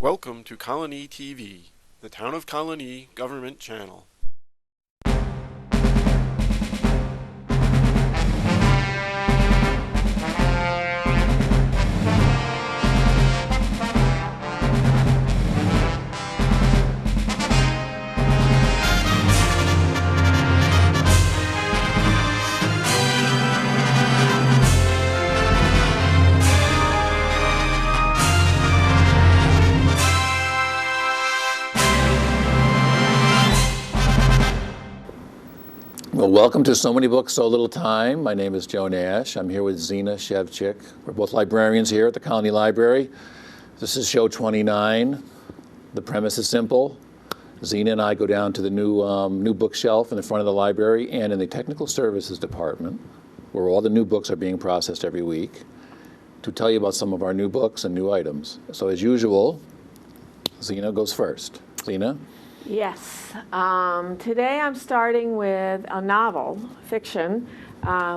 Welcome to Colonie TV, the Town of Colonie government channel. Well, welcome to So Many Books, So Little Time. My name is Joe Nash. I'm here with Zina, Shevchik. We're both librarians here at the Colonie Library. This is show 29. The premise is simple. Zina and I go down to the new bookshelf in the front of the library and in the technical services department, where all the new books are being processed every week, to tell you about some of our new books and new items. So as usual, Zina goes first. Zina? Yes. Today I'm starting with a novel, fiction,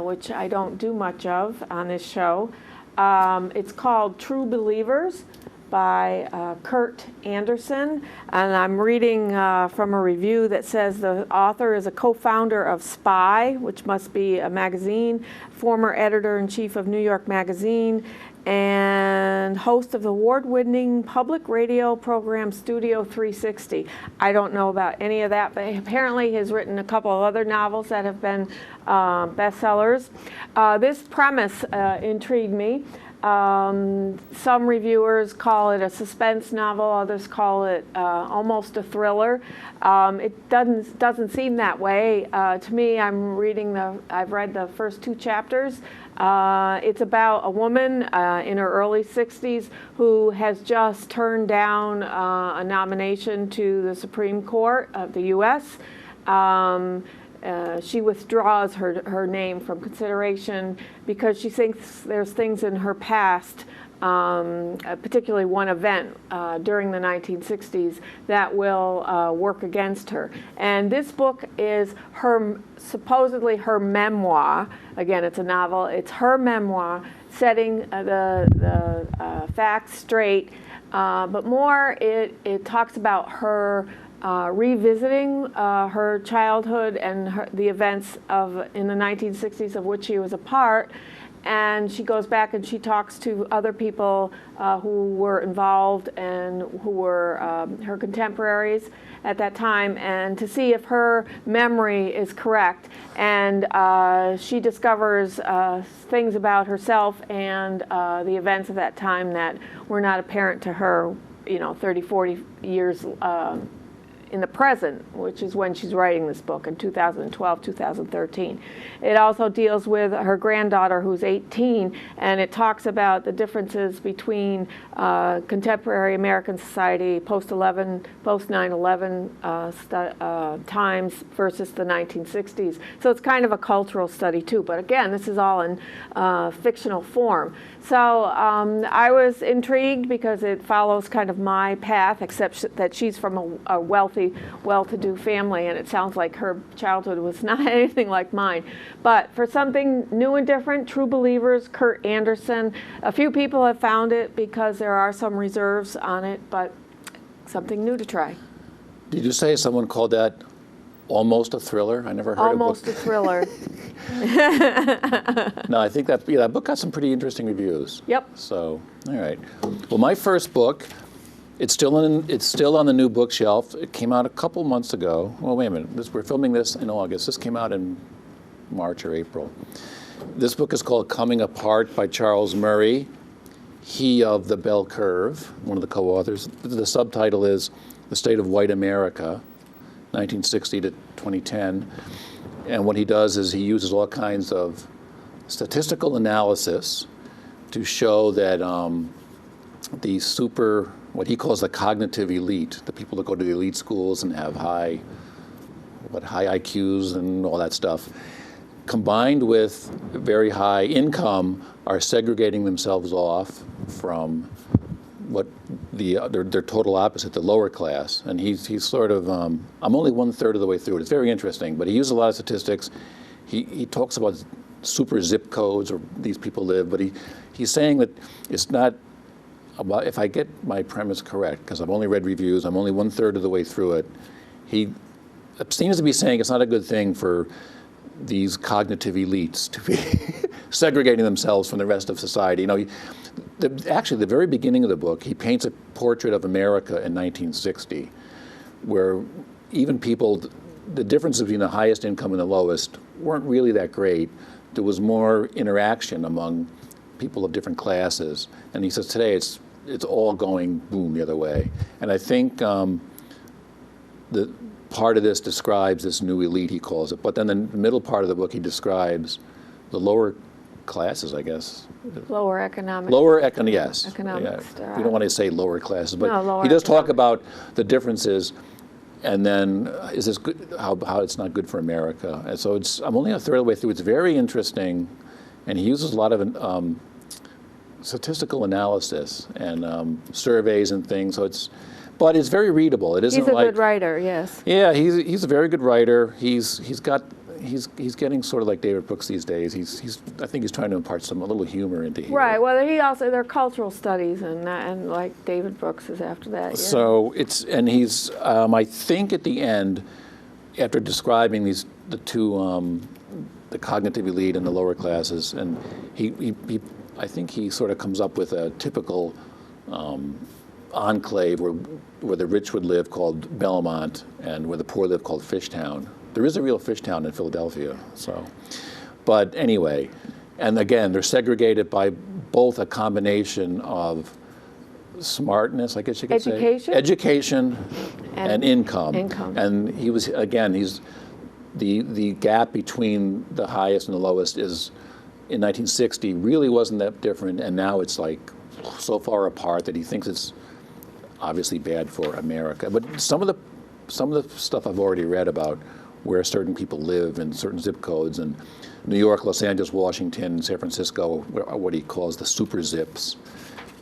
which I don't do much of on this show. It's called True Believers by Kurt Anderson, and I'm reading from a review that says the author is a co-founder of Spy, which must be a magazine, former editor-in-chief of New York Magazine, and host of the award-winning public radio program Studio 360. I don't know about any of that, but apparently he's written a couple of other novels that have been bestsellers. This premise intrigued me. Some reviewers call it a suspense novel, others call it almost a thriller. It doesn't seem that way to me. I've read the first two chapters. It's about a woman in her early 60s who has just turned down a nomination to the Supreme Court of the U.S. She withdraws her name from consideration because she thinks there's things in her past, particularly one event during the 1960s, that will work against her. And this book is supposedly her memoir. Again, it's a novel. It's her memoir, setting the facts straight. But more, it talks about her revisiting her childhood and the events in the 1960s of which she was a part. And she goes back and she talks to other people who were involved and who were her contemporaries at that time, and to see if her memory is correct. And she discovers things about herself and the events of that time that were not apparent to her, 30, 40 years in the present, which is when she's writing this book in 2012, 2013. It also deals with her granddaughter who's 18, and it talks about the differences between contemporary American society, post 9/11 times versus the 1960s. So it's kind of a cultural study too, but again, this is all in fictional form. So I was intrigued because it follows kind of my path, except that she's from a wealthy, well-to-do family, and it sounds like her childhood was not anything like mine. But for something new and different, True Believers, Kurt Anderson. A few people have found it because there are some reserves on it, but something new to try. Did you say someone called that almost a thriller? I never heard almost of a thriller. No, I think that book got some pretty interesting reviews. Yep. So, all right. Well, my first book, it's still on the new bookshelf. It came out a couple months ago. Well, wait a minute. We're filming this in August. This came out in March or April. This book is called Coming Apart by Charles Murray. He of the Bell Curve, one of the co-authors. The subtitle is The State of White America, 1960 to 2010. And what he does is he uses all kinds of statistical analysis to show that what he calls the cognitive elite, the people that go to the elite schools and have high IQs and all that stuff, combined with very high income, are segregating themselves off from what their total opposite, the lower class. And he's sort of, I'm only 1/3 of the way through it. It's very interesting, but he uses a lot of statistics. He talks about super zip codes where these people live, but he's saying that it's not about, if I get my premise correct, because I've only read reviews, I'm only 1/3 of the way through it, he seems to be saying it's not a good thing for these cognitive elites to be segregating themselves from the rest of society. You know, actually, the very beginning of the book, he paints a portrait of America in 1960, where even people, the differences between the highest income and the lowest weren't really that great. There was more interaction among people of different classes. And he says today it's all going boom the other way. And I think the part of this describes this new elite, he calls it. But then the middle part of the book, he describes the lower classes, I guess. Lower economic. Yes. Economics. Yeah. You don't want to say lower classes, but No, lower he does talk economic. about the differences. And then, is this good? How it's not good for America? And so I'm only 1/3 of the way through. It's very interesting, and he uses a lot of statistical analysis and surveys and things. So but it's very readable. It isn't He's a like good writer, yes. yeah, he's a very good writer. He's getting sort of like David Brooks these days. I think he's trying to impart a little humor into here. Right. Well, there are cultural studies and like David Brooks is after that. Yeah. So he's I think at the end, after describing the two the cognitive elite and the lower classes, and I think he sort of comes up with a typical enclave where the rich would live called Belmont and where the poor live called Fishtown. There is a real Fishtown in Philadelphia. So, but anyway, and again, they're segregated by both a combination of smartness, I guess you could say, education, and income. And he's the gap between the highest and the lowest is in 1960 really wasn't that different, and now it's like so far apart that he thinks it's obviously bad for America. But some of the stuff I've already read about where certain people live in certain zip codes, and New York, Los Angeles, Washington, San Francisco, what he calls the super zips.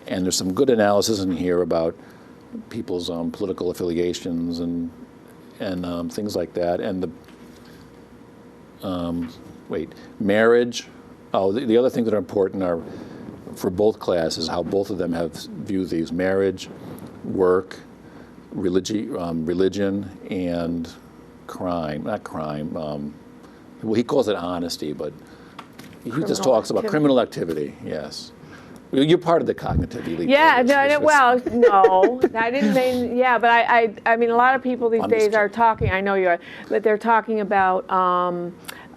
And there's some good analysis in here about people's political affiliations and things like that. And marriage. Oh, the other things that are important are for both classes, how both of them have viewed these: marriage, work, religion, and crime. Not crime. Well, he calls it honesty, but he just talks about criminal activity. Yes. You're part of the cognitive elite. Yeah, well, no, I didn't mean, yeah, but I mean, a lot of people these days are talking, I know you are, but they're talking about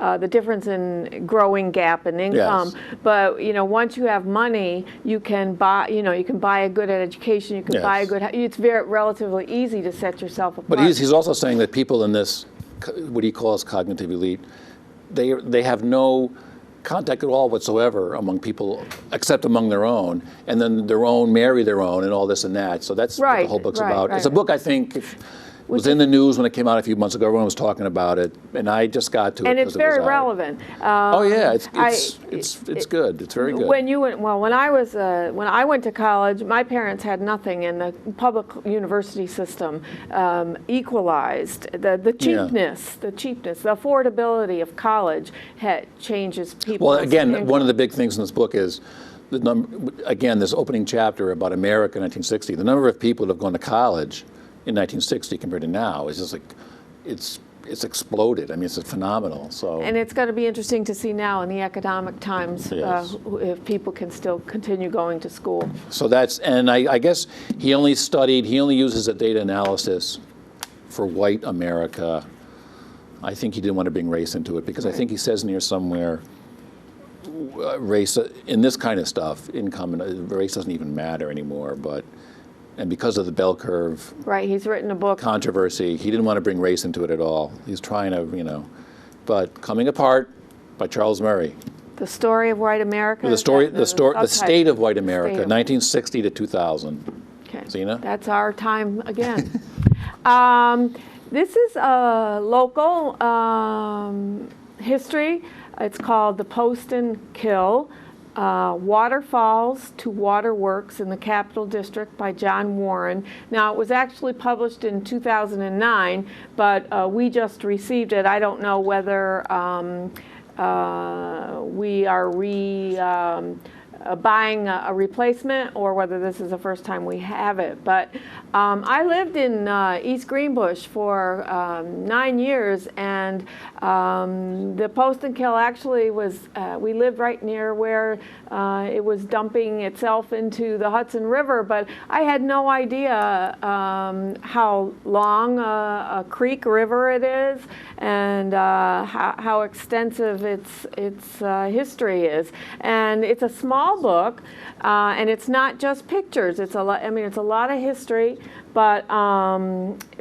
the difference in growing gap in income. Yes. But, once you have money, you can buy, you can buy a good education, you can buy a good, it's very relatively easy to set yourself apart. But he's also saying that people in this, what he calls cognitive elite, they have no contact at all whatsoever among people, except among their own, and then marry their own, and all this and that. So that's what the whole book's about. Right. It's a book I think was in the news when it came out a few months ago. Everyone was talking about it, and I just got to it. And it's very relevant. Oh yeah, it's good. It's very good. When I went to college, my parents had nothing, and the public university system equalized the cheapness, the affordability of college changes people. Well, again, one of the big things in this book is the number. Again, this opening chapter about America in 1960. The number of people that have gone to college in 1960 compared to now is just like it's exploded. I mean, it's phenomenal. So, and it's going to be interesting to see now in the economic times if people can still continue going to school. So and I guess he only uses a data analysis for white America. I think he didn't want to bring race into it because I think he says in here somewhere race in this kind of stuff, income and race doesn't even matter anymore, and because of the bell curve, right? He's written a book controversy. He didn't want to bring race into it at all. He's trying to, but Coming Apart by Charles Murray. The Story of White America. The State of White America, 1960 to 2000. Okay. Zina? That's our time again. This is a local history. It's called The Poston Kill. Waterfalls to Waterworks in the Capital District by John Warren. Now, it was actually published in 2009, but we just received it. I don't know whether we are buying a replacement or whether this is the first time we have it. But I lived in East Greenbush for 9 years, and the Post and Kill actually was, we lived right near where it was dumping itself into the Hudson River, but I had no idea how long a creek river it is and how extensive its history is. And it's a small book, and it's not just pictures. It's a lot. I mean, it's a lot of history, but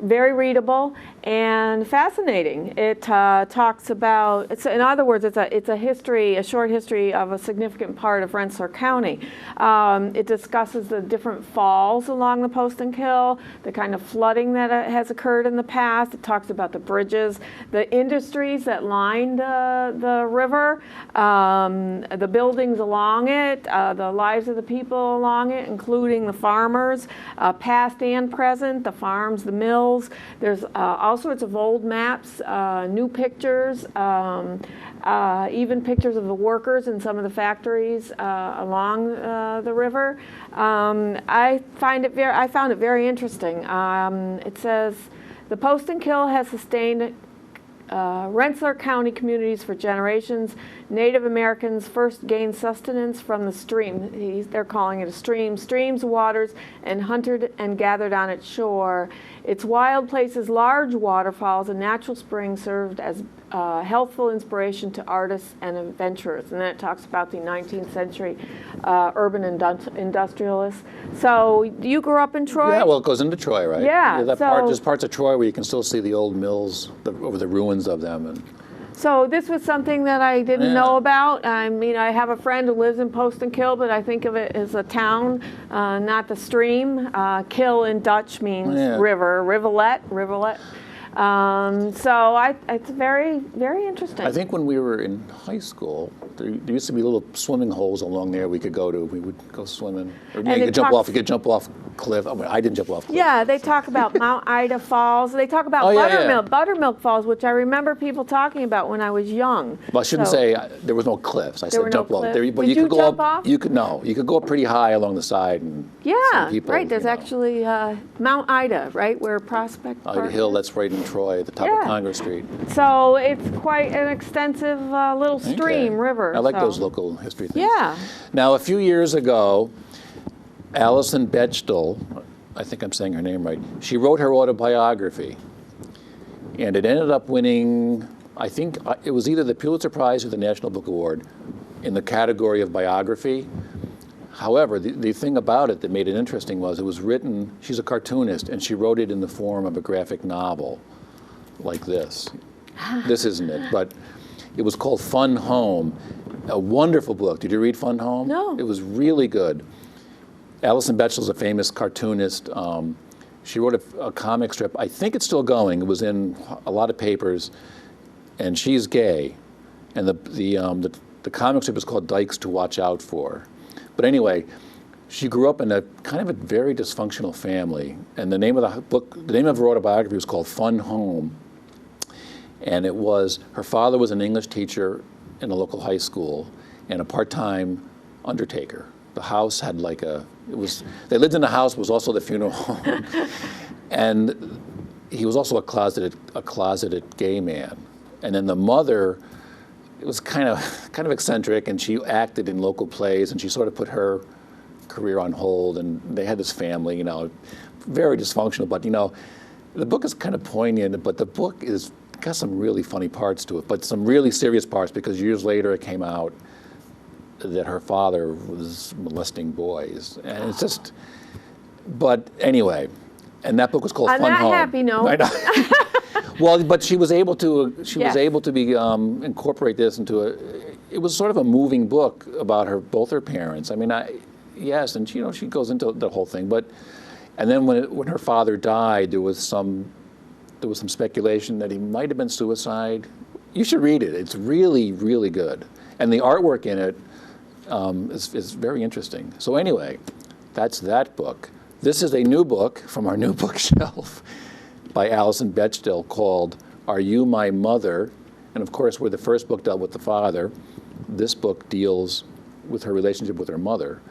very readable and fascinating. It talks about, in other words, it's a history, a short history of a significant part of Rensselaer County. It discusses the different falls along the Post and Kill, the kind of flooding that has occurred in the past. It talks about the bridges, the industries that lined the river, the buildings along it, the lives of the people along it, including the farmers, past and present, the farms, the mills. There's all sorts of old maps, new pictures, even pictures of the workers in some of the factories along the river. I found it very interesting. It says, the Post and Kill has sustained Rensselaer County communities for generations. Native Americans first gained sustenance from the stream. They're calling it a stream. Streams, waters, and hunted and gathered on its shore. Its wild places, large waterfalls, and natural springs served as healthful inspiration to artists and adventurers. And then it talks about the 19th century urban industrialists. So you grew up in Troy? Yeah, well, it goes into Troy, right? Yeah. There's parts of Troy where you can still see the old mills, over the ruins of them. And so this was something that I didn't know about. I mean, I have a friend who lives in Post and Kill, but I think of it as a town, not the stream. Kill in Dutch means river, rivulet. So it's very, very interesting. I think when we were in high school, there used to be little swimming holes along there we could go to. We would go swimming. Or you could jump off a cliff. I mean, I didn't jump off a cliff. Yeah, they talk about Mount Ida Falls. They talk about Buttermilk Falls, which I remember people talking about when I was young. Well, I shouldn't say there was no cliffs. I said jump off. Did but you could go jump up, off? You could go up pretty high along the side and see people. Right. There's actually Mount Ida, right, where Prospect Park Ida Hill, that's right in Troy, at the top of Congress Street. So it's quite an extensive little stream, river. I like those local history things. Yeah. Now, a few years ago, Alison Bechdel, I think I'm saying her name right, she wrote her autobiography. And it ended up winning, I think it was either the Pulitzer Prize or the National Book Award in the category of biography. However, the thing about it that made it interesting was it was written, she's a cartoonist, and she wrote it in the form of a graphic novel like this. This isn't it, but it was called Fun Home. A wonderful book. Did you read Fun Home? No. It was really good. Alison Bechdel is a famous cartoonist. She wrote a comic strip. I think it's still going. It was in a lot of papers, and she's gay. And the comic strip is called Dykes to Watch Out For. But anyway, she grew up in a kind of a very dysfunctional family, and the name of her autobiography was called Fun Home. And it was, her father was an English teacher in a local high school and a part-time undertaker. The house had they lived in a house, was also the funeral home. And he was also a closeted gay man. And then the mother, it was kind of eccentric, and she acted in local plays, and she sort of put her career on hold, and they had this family, very dysfunctional, but the book is kind of poignant, but the book is got some really funny parts to it, but some really serious parts, because years later it came out that her father was molesting boys, and it's just, but anyway, and that book was called Fun Home. On that happy note. Well, but she was able to incorporate this into it was sort of a moving book about both her parents. I mean, and she goes into the whole thing, and then when her father died, there was some speculation that he might have been suicide. You should read it. It's really, really good. And the artwork in it is very interesting. So anyway, that's that book. This is a new book from our new bookshelf by Alison Bechdel called Are You My Mother? And of course, where the first book dealt with the father, this book deals with her relationship with her mother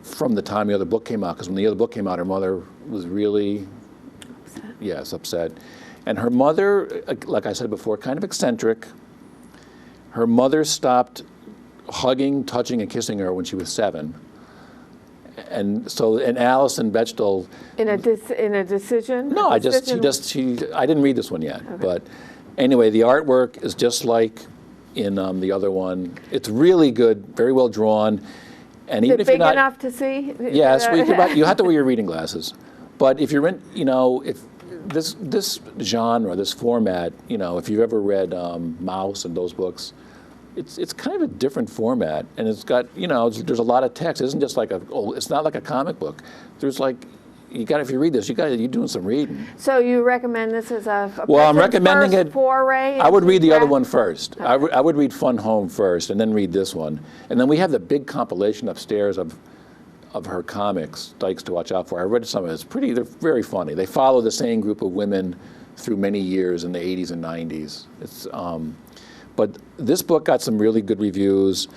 from the time the other book came out, because when the other book came out, her mother was really, upset. And her mother, like I said before, kind of eccentric. Her mother stopped hugging, touching, and kissing her when she was 7. And so, and Alison Bechdel. In a decision? No, I didn't read this one yet. Okay. But anyway, the artwork is just like in the other one. It's really good, very well drawn. And even is if it you're not, big enough to see? Yes, you have to wear your reading glasses. But if you're in, if this genre, this format, if you've ever read Mouse and those books, it's kind of a different format, and it's got, there's a lot of text. It isn't just like it's not like a comic book. There's like, if you read this, you're doing some reading. So you recommend this as a well, I'm recommending first it. Foray? I would read the other one first. Okay. I would read Fun Home first, and then read this one. And then we have the big compilation upstairs of her comics, Dykes to Watch Out For. I read some of it. They're very funny. They follow the same group of women through many years in the 80s and 90s. But this book got some really good reviews,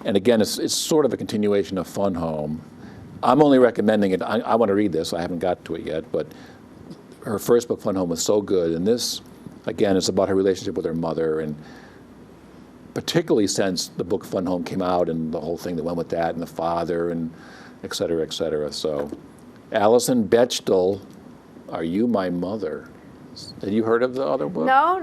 and again, it's sort of a continuation of Fun Home. I'm only recommending it. I want to read this. I haven't got to it yet, but her first book, Fun Home, was so good, and this, again, is about her relationship with her mother, and particularly since the book Fun Home came out and the whole thing that went with that, and the father, and et cetera, et cetera. So, Alison Bechdel, Are You My Mother? Had you heard of the other book? No.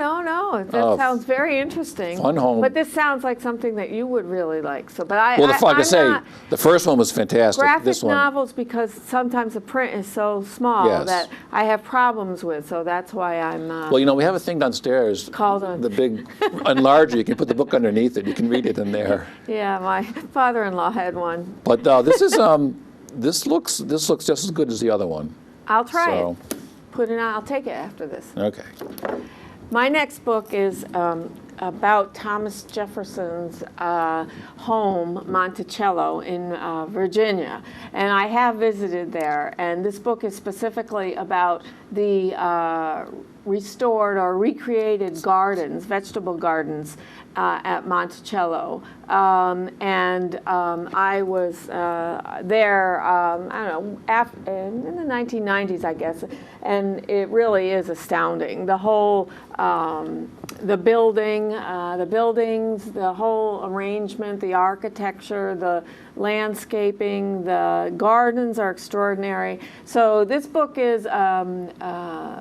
That sounds very interesting. Fun Home. But this sounds like something that you would really like. So, but the first one was fantastic. Graphic this one, novels, because sometimes the print is so small that I have problems with. So that's why I'm. Well, we have a thing downstairs. Called the big enlarger. You can put the book underneath it. You can read it in there. Yeah, my father-in-law had one. But this is this looks just as good as the other one. I'll try it. Put it on. I'll take it after this. Okay. My next book is about Thomas Jefferson's home, Monticello, in Virginia. And I have visited there. And this book is specifically about the restored or recreated gardens, vegetable gardens, at Monticello. I was there, in the 1990s, I guess, and it really is astounding. The whole, the buildings, the whole arrangement, the architecture, the landscaping, the gardens are extraordinary. So this book is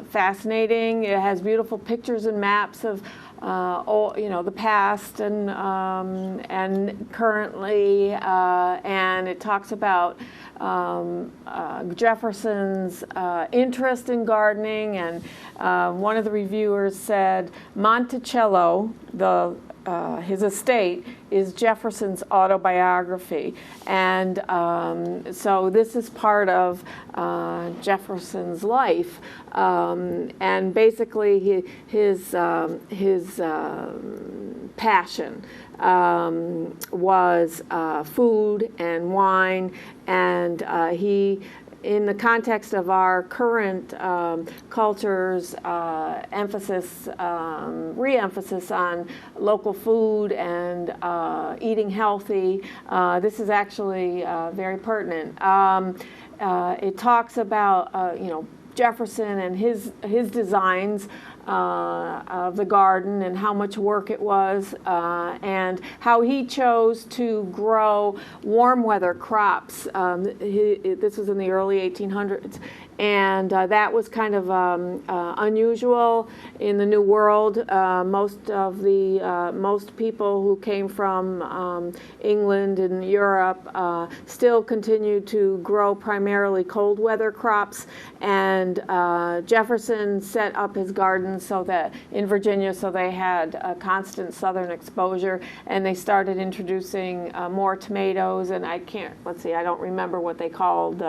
fascinating. It has beautiful pictures and maps of the past and currently, and it talks about Jefferson's interest in gardening, and one of the reviewers said Monticello, his estate, is Jefferson's autobiography, and so this is part of Jefferson's life, and basically his passion was food and wine, and he, in the context of our current culture's re-emphasis on local food and eating healthy, this is actually very pertinent. It talks about Jefferson and his designs of the garden and how much work it was, and how he chose to grow warm weather crops. This was in the early 1800s, and that was kind of unusual in the New World. Most people who came from England and Europe still continued to grow primarily cold weather crops, and Jefferson set up his gardens so that in Virginia, so they had a constant southern exposure, and they started introducing more tomatoes, and I don't remember what they called.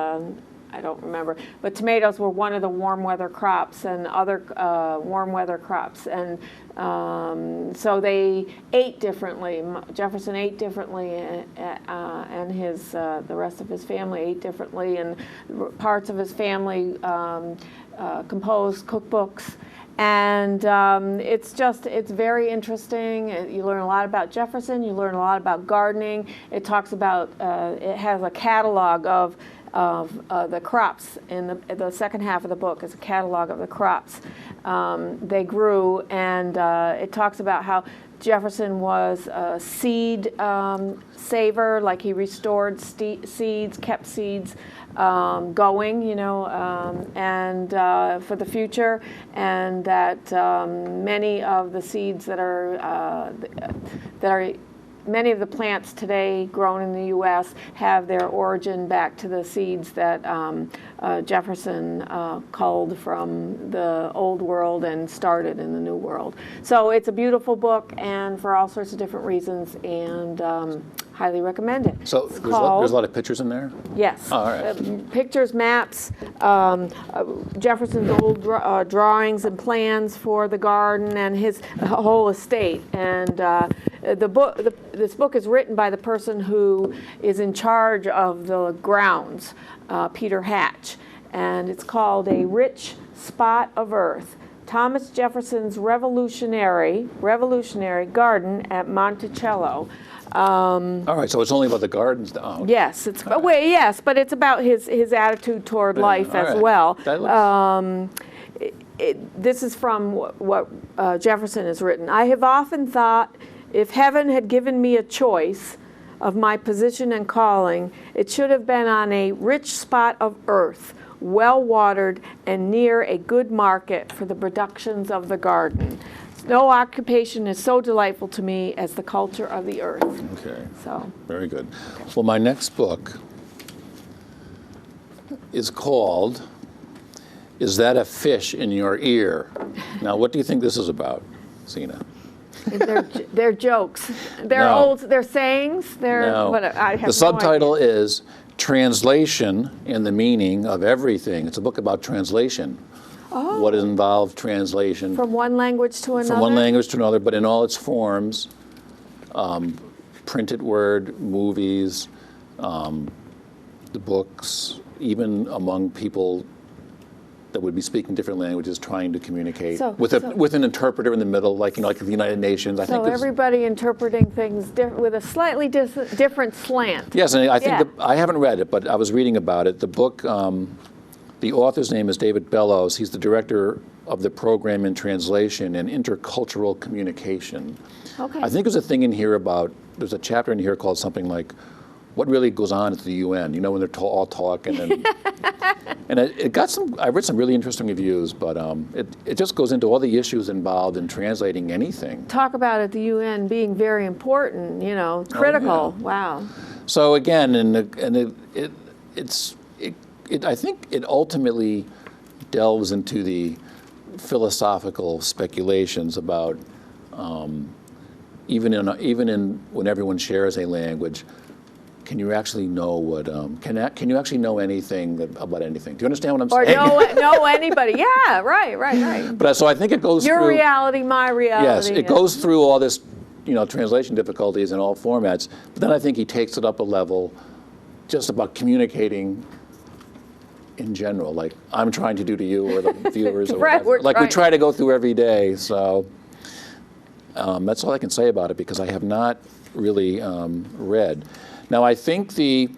I don't remember, but tomatoes were one of the warm weather crops, and other warm weather crops, and so they ate differently. Jefferson ate differently, and the rest of his family ate differently, and parts of his family composed cookbooks. And it's very interesting. You learn a lot about Jefferson. You learn a lot about gardening. It talks about, it has a catalog of the crops. In the second half of the book is a catalog of the crops they grew, and it talks about how Jefferson was a seed saver, like he restored seeds, kept seeds going, and for the future, and that many of the seeds that are many of the plants today grown in the U.S. have their origin back to the seeds that Jefferson culled from the Old World and started in the New World. So it's a beautiful book, and for all sorts of different reasons, and highly recommend it. So there's a lot of pictures in there? Yes. Oh, all right. Pictures, maps, Jefferson's old drawings and plans for the garden and his whole estate. And this book is written by the person who is in charge of the grounds, Peter Hatch, and it's called A Rich Spot of Earth, Thomas Jefferson's Revolutionary Garden at Monticello. All right, so it's only about the gardens now. Yes, but it's about his attitude toward life as right. well. That looks... This is from what Jefferson has written. I have often thought, if heaven had given me a choice of my position and calling, it should have been on a rich spot of earth, well watered and near a good market for the productions of the garden. No occupation is so delightful to me as the culture of the earth. Okay. So. Very good. Well, my next book is called Is That a Fish in Your Ear? Now, what do you think this is about, Zina? They're jokes. They're No. old. They're sayings. No. But I have The no subtitle idea. is Translation and the Meaning of Everything. It's a book about translation. Oh. What involved translation From one language to another. from one language to another, but in all its forms, printed word, movies, the books, even among people that would be speaking different languages, trying to communicate with an interpreter in the middle, like the United Nations. I think everybody interpreting things with a slightly different slant. Yes, and I think I haven't read it, but I was reading about it. The book, the author's name is David Bellows. He's the director of the program in translation and intercultural communication. Okay. I think there's a thing in here there's a chapter in here called something like what really goes on at the UN, when they're all talking. And, and I read some really interesting reviews, but it just goes into all the issues involved in translating anything. Talk about it, the UN being very important, critical. Oh, yeah. Wow. So again, I think it ultimately delves into the philosophical speculations about even in when everyone shares a language, can you actually know what? Can you actually know anything about anything? Do you understand what I'm saying? Or know anybody? Yeah, right. But so I think it goes Your through reality, my reality. Yes, it goes through all this, translation difficulties in all formats. But then I think he takes it up a level, just about communicating in general, like I'm trying to do to you or the viewers, or Right, whatever. we're We try to go through every day. So that's all I can say about it because I have not really read. Now I think the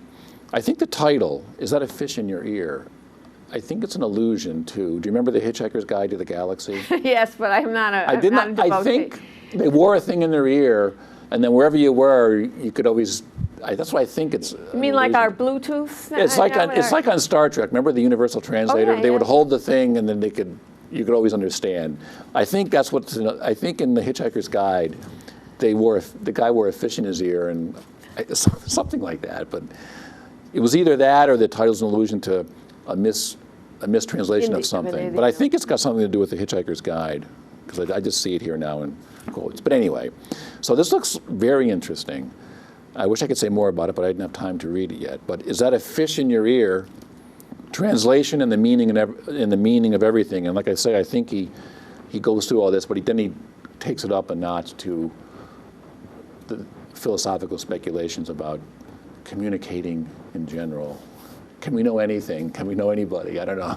title, Is That a Fish in Your Ear? I think it's an allusion to. Do you remember The Hitchhiker's Guide to the Galaxy? Yes, but I'm not a. I think they wore a thing in their ear, and then wherever you were, you could always. That's what I think it's. You mean like our Bluetooth? It's like on Star Trek. Remember the Universal Translator? They would hold the thing, and then you could always understand. I think that's what. I think in The Hitchhiker's Guide, the guy wore a fish in his ear, and something like that. But it was either that or the title's an allusion to a mistranslation of something. But I think it's got something to do with The Hitchhiker's Guide, because I just see it here now in quotes. But anyway, so this looks very interesting. I wish I could say more about it, but I didn't have time to read it yet. But Is That a Fish in Your Ear? Translation and the meaning of everything. And like I say, I think he goes through all this, but then he takes it up a notch to the philosophical speculations about communicating in general. can we know anything? Can we know anybody? I don't know.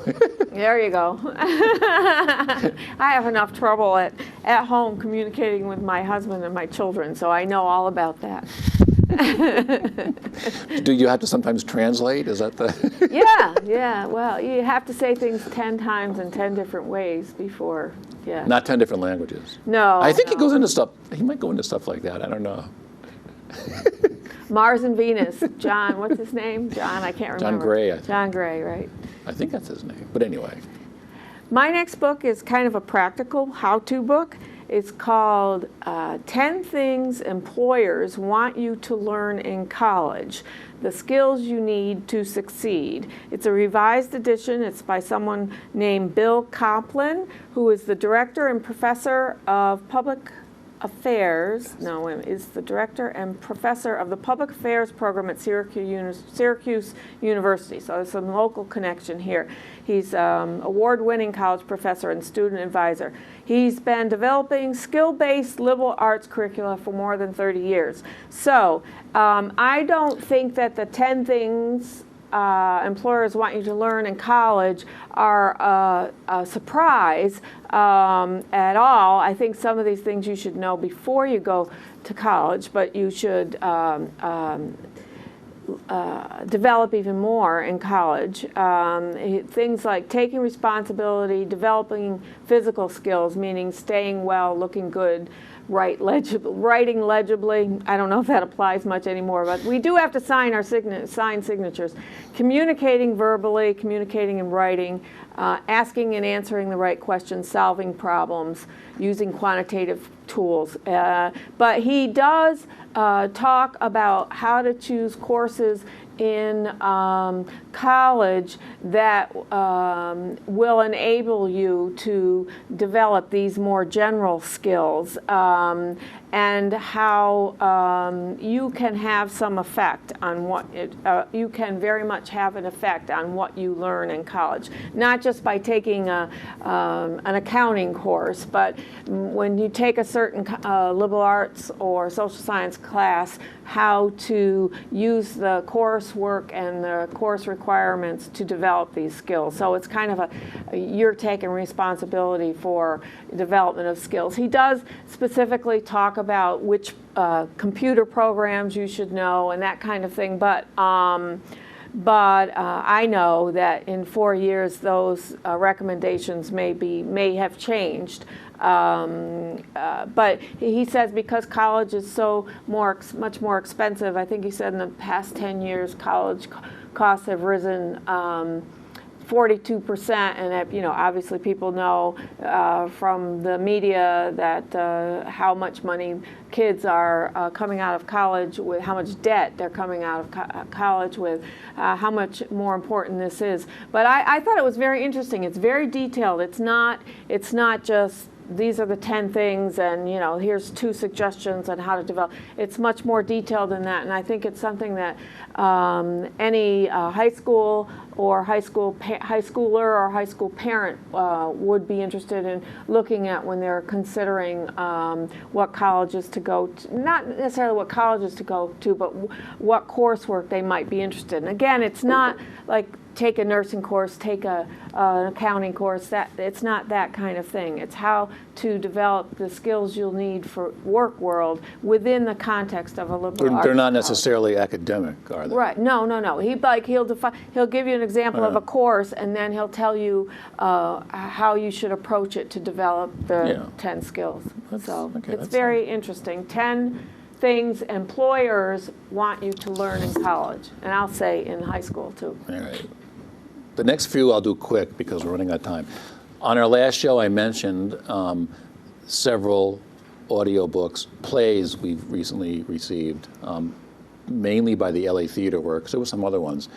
There you go. I have enough trouble at home communicating with my husband and my children, so I know all about that. Do you have to sometimes translate? Is that the? Yeah. Well, you have to say things 10 times in 10 different ways before, yeah. Not 10 different languages. No. I think no. he goes into stuff. He might go into stuff like that. I don't know. Mars and Venus. John, what's his name? John, I can't remember. John Gray, I think. John Gray, right. I think that's his name. But anyway. My next book is kind of a practical how-to book. It's called 10 Things Employers Want You to Learn in College, the Skills You Need to Succeed. It's a revised edition. It's by someone named Bill Coplin, who is the director and professor of public affairs, is the director and professor of the public affairs program at Syracuse University. So there's some local connection here. He's award-winning college professor and student advisor. He's been developing skill-based liberal arts curricula for more than 30 years. So I don't think that the 10 things employers want you to learn in college are a surprise at all. I think some of these things you should know before you go to college, but you should develop even more in college. Things like taking responsibility, developing physical skills, meaning staying well, looking good, writing legibly. I don't know if that applies much anymore, but we do have to sign our signatures. Communicating verbally, communicating in writing, asking and answering the right questions, solving problems, using quantitative tools. But he does talk about how to choose courses in college that will enable you to develop these more general skills and how you can have some effect on what you can very much have an effect on what you learn in college. Not just by taking an accounting course, but when you take a certain liberal arts or social science class, how to use the coursework and the course requirements to develop these skills. So it's kind of you're taking responsibility for development of skills. He does specifically talk about which computer programs you should know and that kind of thing, but I know that in 4 years those recommendations may have changed. But he says because college is so much more expensive, I think he said in the past 10 years college costs have risen 42%, and obviously people know from the media that how much money kids are coming out of college with, how much debt they're coming out of college with, how much more important this is. But I thought it was very interesting. It's very detailed. It's not just these are the 10 things and here's 2 suggestions on how to develop. It's much more detailed than that, and I think it's something that any high school or high schooler or high school parent would be interested in looking at when they're considering what colleges to go to. Not necessarily what colleges to go to, but what coursework they might be interested in. Again, it's not like take a nursing course, take an accounting course. It's not that kind of thing. It's how to develop the skills you'll need for work world within the context of a liberal arts. They're not necessarily academic, are they? Right. No. He'll give you an example of a course, and then he'll tell you how you should approach it to develop the 10 skills. It's very interesting. 10 things employers want you to learn in college, and I'll say in high school too. All right. The next few I'll do quick because we're running out of time. On our last show, I mentioned several audiobooks, plays we've recently received, mainly by the LA Theater Works. There were some other ones.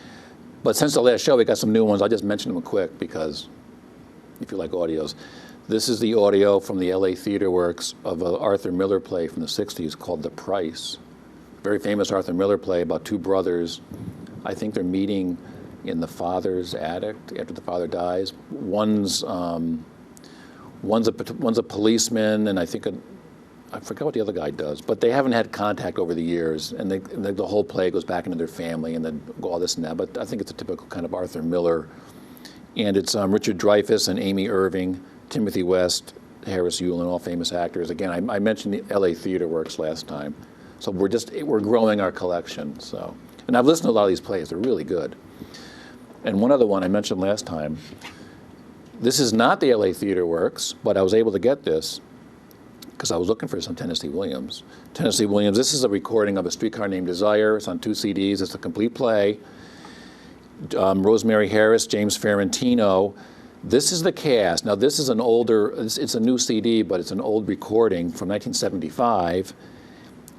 But since the last show, we got some new ones. I'll just mention them quick because if you like audios. This is the audio from the LA Theater Works of an Arthur Miller play from the 60s called The Price. Very famous Arthur Miller play about 2 brothers. I think they're meeting in the father's attic after the father dies. One's a policeman, and I think I forgot what the other guy does, but they haven't had contact over the years, and the whole play goes back into their family, and then all this and that. But I think it's a typical kind of Arthur Miller, and it's Richard Dreyfuss and Amy Irving, Timothy West, Harris Yulin, all famous actors. Again, I mentioned the L.A. Theater Works last time, so we're growing our collection. So, and I've listened to a lot of these plays; they're really good. And one other one I mentioned last time. This is not the L.A. Theater Works, but I was able to get this because I was looking for some Tennessee Williams. Tennessee Williams, this is a recording of A Streetcar Named Desire. It's on 2 CDs. It's a complete play. Rosemary Harris, James Ferrantino. This is the cast. Now, this is an older, it's a new CD, but it's an old recording from 1975.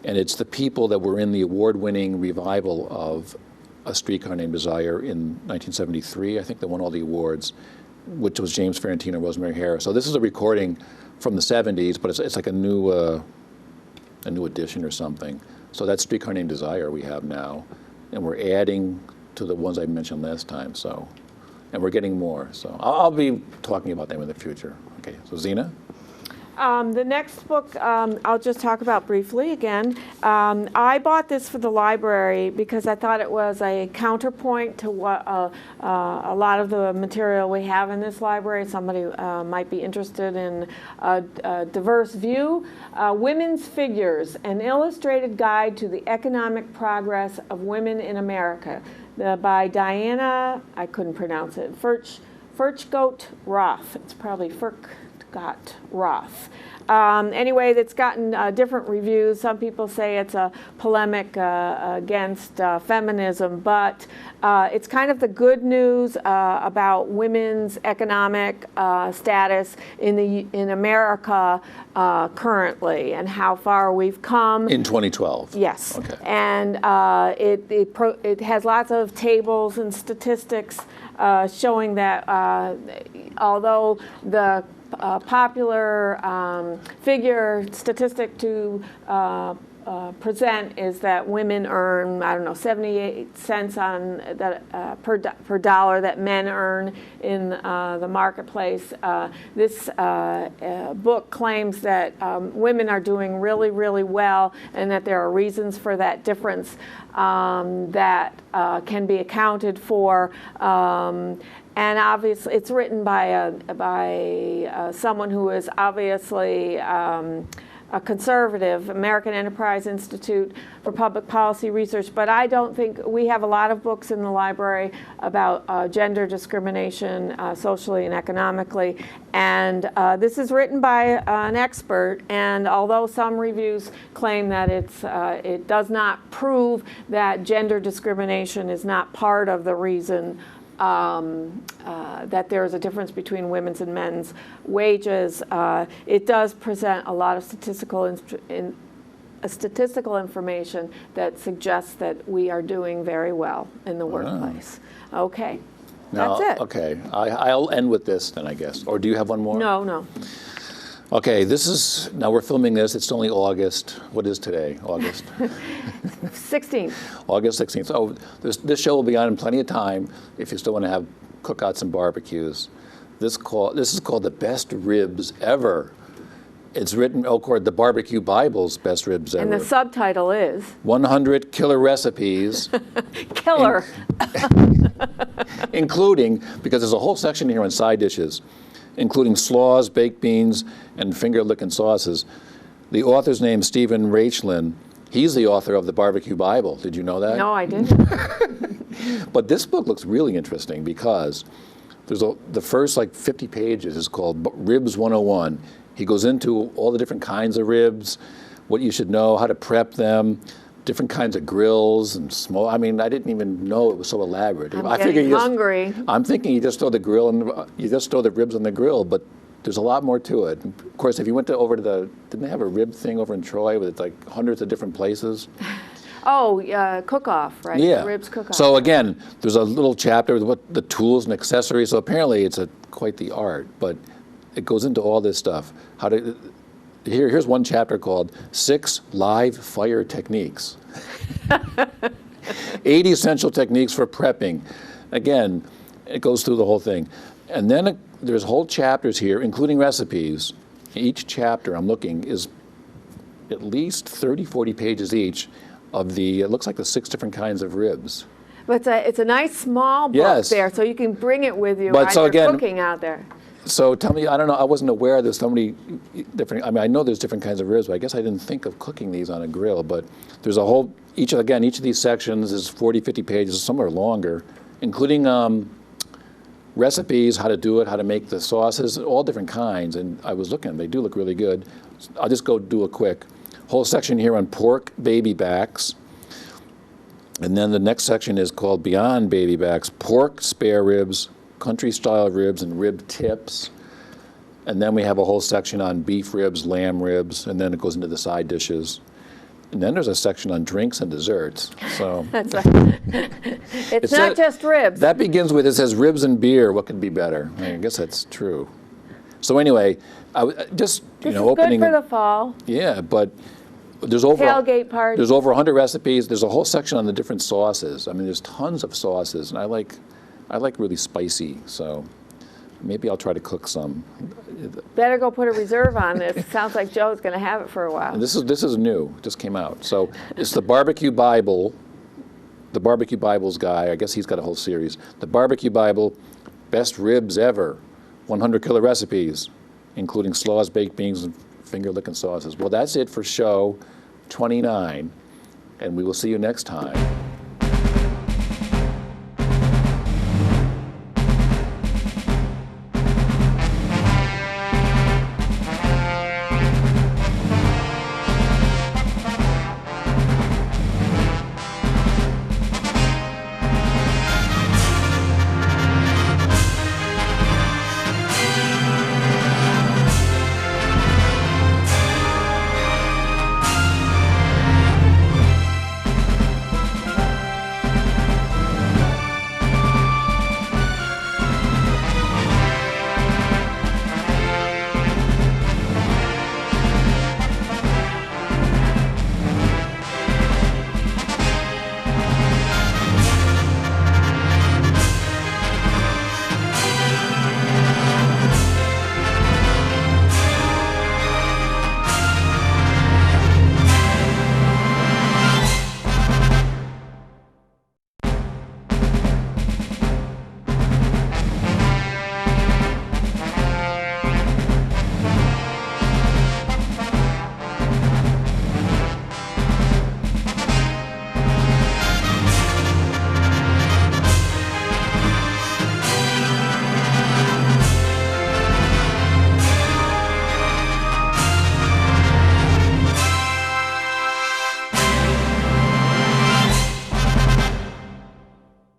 And it's the people that were in the award-winning revival of A Streetcar Named Desire in 1973. I think they won all the awards, which was James Ferrantino, Rosemary Harris. So this is a recording from the 70s, but it's like a new edition or something. So that's Streetcar Named Desire we have now, and we're adding to the ones I mentioned last time. So, and we're getting more. So I'll be talking about them in the future. Okay, so Zina? The next book I'll just talk about briefly again. I bought this for the library because I thought it was a counterpoint to what a lot of the material we have in this library. Somebody might be interested in a diverse view. Women's Figures, an illustrated guide to the economic progress of women in America, by Diana, I couldn't pronounce it, Furchtgodt Roth. It's probably Furchtgodt Roth. Anyway, that's gotten different reviews. Some people say it's a polemic against feminism, but it's kind of the good news about women's economic status in America currently and how far we've come. In 2012? Yes. Okay. And it has lots of tables and statistics showing that although the popular figure statistic to present is that women earn, I don't know, 78 cents on that per dollar that men earn in the marketplace. This book claims that women are doing really, really well, and that there are reasons for that difference that can be accounted for. And obviously, it's written by someone who is obviously a conservative, American Enterprise Institute for Public Policy Research. But I don't think we have a lot of books in the library about gender discrimination socially and economically. And this is written by an expert. And although some reviews claim that it does not prove that gender discrimination is not part of the reason that there is a difference between women's and men's wages. It does present a lot of statistical information that suggests that we are doing very well in the workplace. Okay, Now, that's it. Okay, I'll end with this then, I guess. Or do you have one more? No. Okay, now we're filming this. It's only August. What is today? August? 16th. August 16th. Oh, this show will be on in plenty of time if you still want to have cookouts and barbecues. This is called The Best Ribs Ever. It's written, the Barbecue Bible's Best Ribs Ever. And the subtitle is? 100 Killer Recipes. Killer. Including, because there's a whole section here on side dishes, including slaws, baked beans, and finger-licking sauces. The author's name is Stephen Rachlin. He's the author of the Barbecue Bible. Did you know that? No, I didn't. But this book looks really interesting because the first 50 pages is called Ribs 101. He goes into all the different kinds of ribs, what you should know, how to prep them, different kinds of grills and smoke. I mean, I didn't even know it was so elaborate. I'm getting hungry. I'm thinking you just throw the ribs on the grill, but there's a lot more to it. Of course, if you went didn't they have a rib thing over in Troy with hundreds of different places? Oh, cook-off, right? Yeah. Ribs cook-off. So again, there's a little chapter with what the tools and accessories. So apparently it's quite the art, but it goes into all this stuff. Here's one chapter called 6 Live Fire Techniques. 8 essential techniques for prepping. Again, it goes through the whole thing. And then there's whole chapters here, including recipes. Each chapter I'm looking is at least 30, 40 pages each of the, it looks like the 6 different kinds of ribs. But it's a nice small book Yes. there, so you can bring it with you But as so you're again- cooking out there. So tell me, I don't know, I wasn't aware there's so many different, I mean, I know there's different kinds of ribs, but I guess I didn't think of cooking these on a grill, but there's a whole, each of these sections is 40, 50 pages, some are longer, including recipes, how to do it, how to make the sauces, all different kinds, and I was looking, they do look really good. I'll just go do a quick whole section here on pork baby backs, and then the next section is called Beyond Baby Backs, pork spare ribs, country-style ribs, and rib tips. And then we have a whole section on beef ribs, lamb ribs, and then it goes into the side dishes. And then there's a section on drinks and desserts. So That's right. It's not just ribs. that begins with, it says ribs and beer, what could be better? I guess that's true. So anyway, just, This is opening. good for the fall. Yeah, but there's over Tailgate party. There's over 100 recipes. There's a whole section on the different sauces. I mean, there's tons of sauces, and I like really spicy. So maybe I'll try to cook some. Better go put a reserve on this. Sounds like Joe's going to have it for a while. And this is new. It just came out. So it's the Barbecue Bible. The Barbecue Bibles guy. I guess he's got a whole series. The Barbecue Bible, best ribs ever, 100 killer recipes, including slaws, baked beans, and finger-licking sauces. Well, that's it for show 29, and we will see you next time.